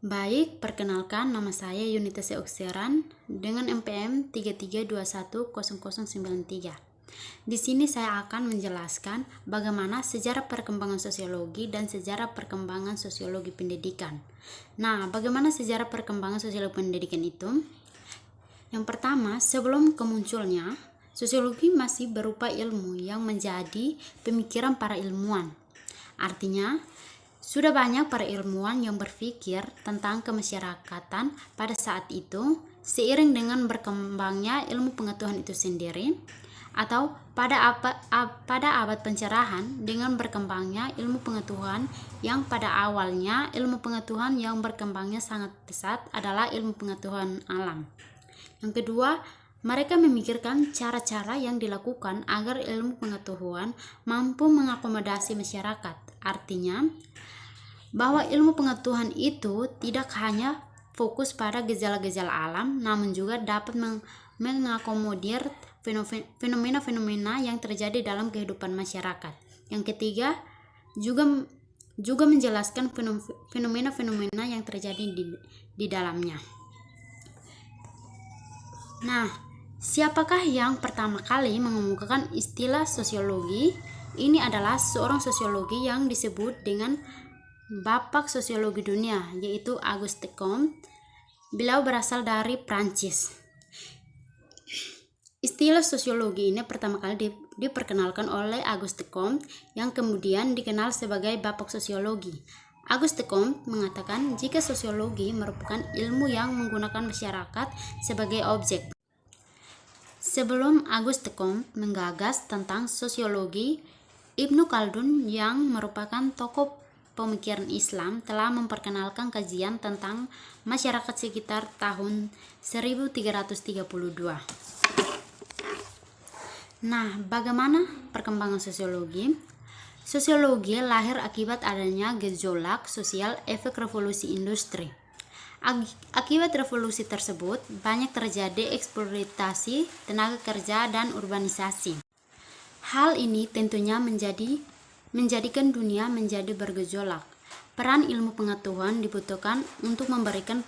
Baik, perkenalkan nama saya Yunita Seoksiran dengan NPM 33210093. Di sini saya akan menjelaskan bagaimana sejarah perkembangan sosiologi dan sejarah perkembangan sosiologi pendidikan. Nah, bagaimana sejarah perkembangan sosiologi pendidikan itu? Yang pertama, sebelum kemunculnya, sosiologi masih berupa ilmu yang menjadi pemikiran para ilmuwan. Artinya, sudah banyak para ilmuwan yang berpikir tentang kemasyarakatan pada saat itu, seiring dengan berkembangnya ilmu pengetahuan itu sendiri, atau pada abad pencerahan dengan berkembangnya ilmu pengetahuan yang pada awalnya ilmu pengetahuan yang berkembangnya sangat pesat adalah ilmu pengetahuan alam. Yang kedua, mereka memikirkan cara-cara yang dilakukan agar ilmu pengetahuan mampu mengakomodasi masyarakat. Artinya, bahwa ilmu pengetahuan itu tidak hanya fokus pada gejala-gejala alam, namun juga dapat mengakomodir fenomena-fenomena yang terjadi dalam kehidupan masyarakat. Yang ketiga, juga menjelaskan fenomena-fenomena yang terjadi di dalamnya. Nah, siapakah yang pertama kali mengemukakan istilah sosiologi? Ini adalah seorang sosiologi yang disebut dengan Bapak Sosiologi Dunia, yaitu Auguste Comte. Beliau berasal dari Prancis. Istilah sosiologi ini pertama kali diperkenalkan oleh Auguste Comte, yang kemudian dikenal sebagai Bapak Sosiologi. Auguste Comte mengatakan jika sosiologi merupakan ilmu yang menggunakan masyarakat sebagai objek. Sebelum Auguste Comte menggagas tentang sosiologi, Ibnu Khaldun yang merupakan tokoh pemikiran Islam telah memperkenalkan kajian tentang masyarakat sekitar tahun 1332. Nah, bagaimana perkembangan sosiologi? Sosiologi lahir akibat adanya gejolak sosial efek revolusi industri. Akibat revolusi tersebut, banyak terjadi eksploitasi tenaga kerja dan urbanisasi. Hal ini tentunya menjadikan dunia menjadi bergejolak. Peran ilmu pengetahuan dibutuhkan untuk memberikan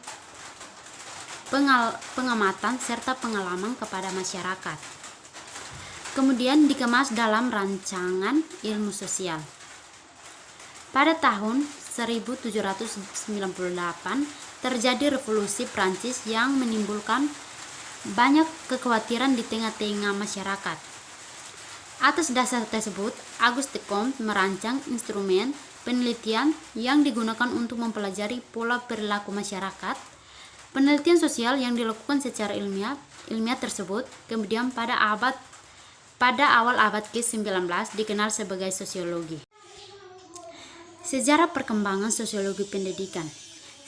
pengamatan serta pengalaman kepada masyarakat. Kemudian dikemas dalam rancangan ilmu sosial. Pada tahun 1798 terjadi revolusi Prancis yang menimbulkan banyak kekhawatiran di tengah-tengah masyarakat. Atas dasar tersebut, Auguste Comte merancang instrumen penelitian yang digunakan untuk mempelajari pola perilaku masyarakat. Penelitian sosial yang dilakukan secara ilmiah tersebut kemudian pada awal abad ke-19 dikenal sebagai sosiologi. Sejarah perkembangan sosiologi pendidikan.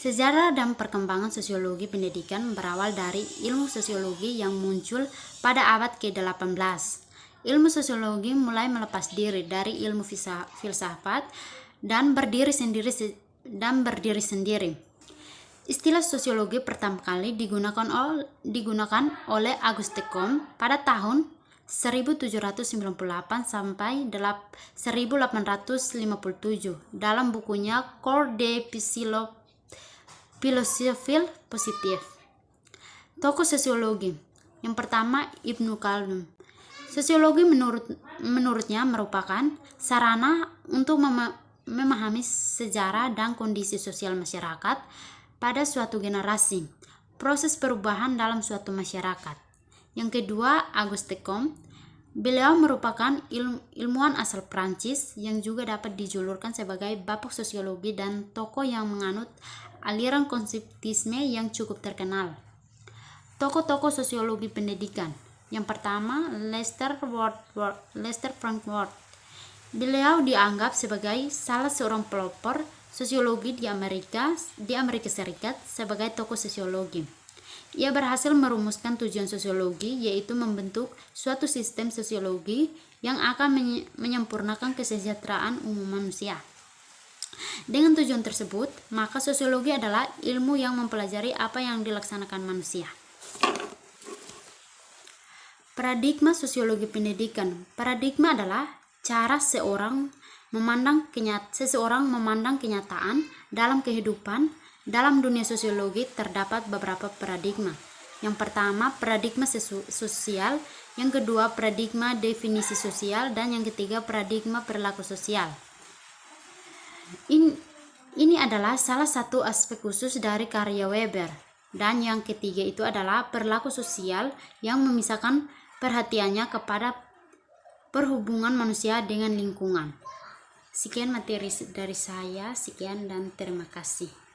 Sejarah dan perkembangan sosiologi pendidikan berawal dari ilmu sosiologi yang muncul pada abad ke-18. Ilmu sosiologi mulai melepas diri dari ilmu filsafat dan berdiri sendiri. Istilah sosiologi pertama kali digunakan oleh Auguste Comte pada tahun 1798 sampai 1857 dalam bukunya Cours de Philosophie Positive. Tokoh sosiologi yang pertama, Ibnu Khaldun. Sosiologi menurutnya merupakan sarana untuk memahami sejarah dan kondisi sosial masyarakat pada suatu generasi, proses perubahan dalam suatu masyarakat. Yang kedua, Auguste Comte. Beliau merupakan ilmuwan asal Prancis yang juga dapat dijulurkan sebagai Bapak Sosiologi dan tokoh yang menganut aliran konseptisme yang cukup terkenal. Tokoh-tokoh sosiologi pendidikan. Yang pertama, Lester Frank Ward. Beliau dianggap sebagai salah seorang pelopor sosiologi di Amerika Serikat sebagai tokoh sosiologi. Ia berhasil merumuskan tujuan sosiologi, yaitu membentuk suatu sistem sosiologi yang akan menyempurnakan kesejahteraan umum manusia. Dengan tujuan tersebut, maka sosiologi adalah ilmu yang mempelajari apa yang dilaksanakan manusia. Paradigma sosiologi pendidikan. Paradigma adalah cara seseorang memandang kenyataan dalam kehidupan Dalam dunia sosiologi terdapat beberapa paradigma. Yang pertama, paradigma sosial, yang kedua, paradigma definisi sosial, dan yang ketiga, paradigma perilaku sosial. Ini adalah salah satu aspek khusus dari karya Weber. Dan yang ketiga itu adalah perilaku sosial yang memisahkan perhatiannya kepada perhubungan manusia dengan lingkungan. Sekian materi dari saya, sekian dan terima kasih.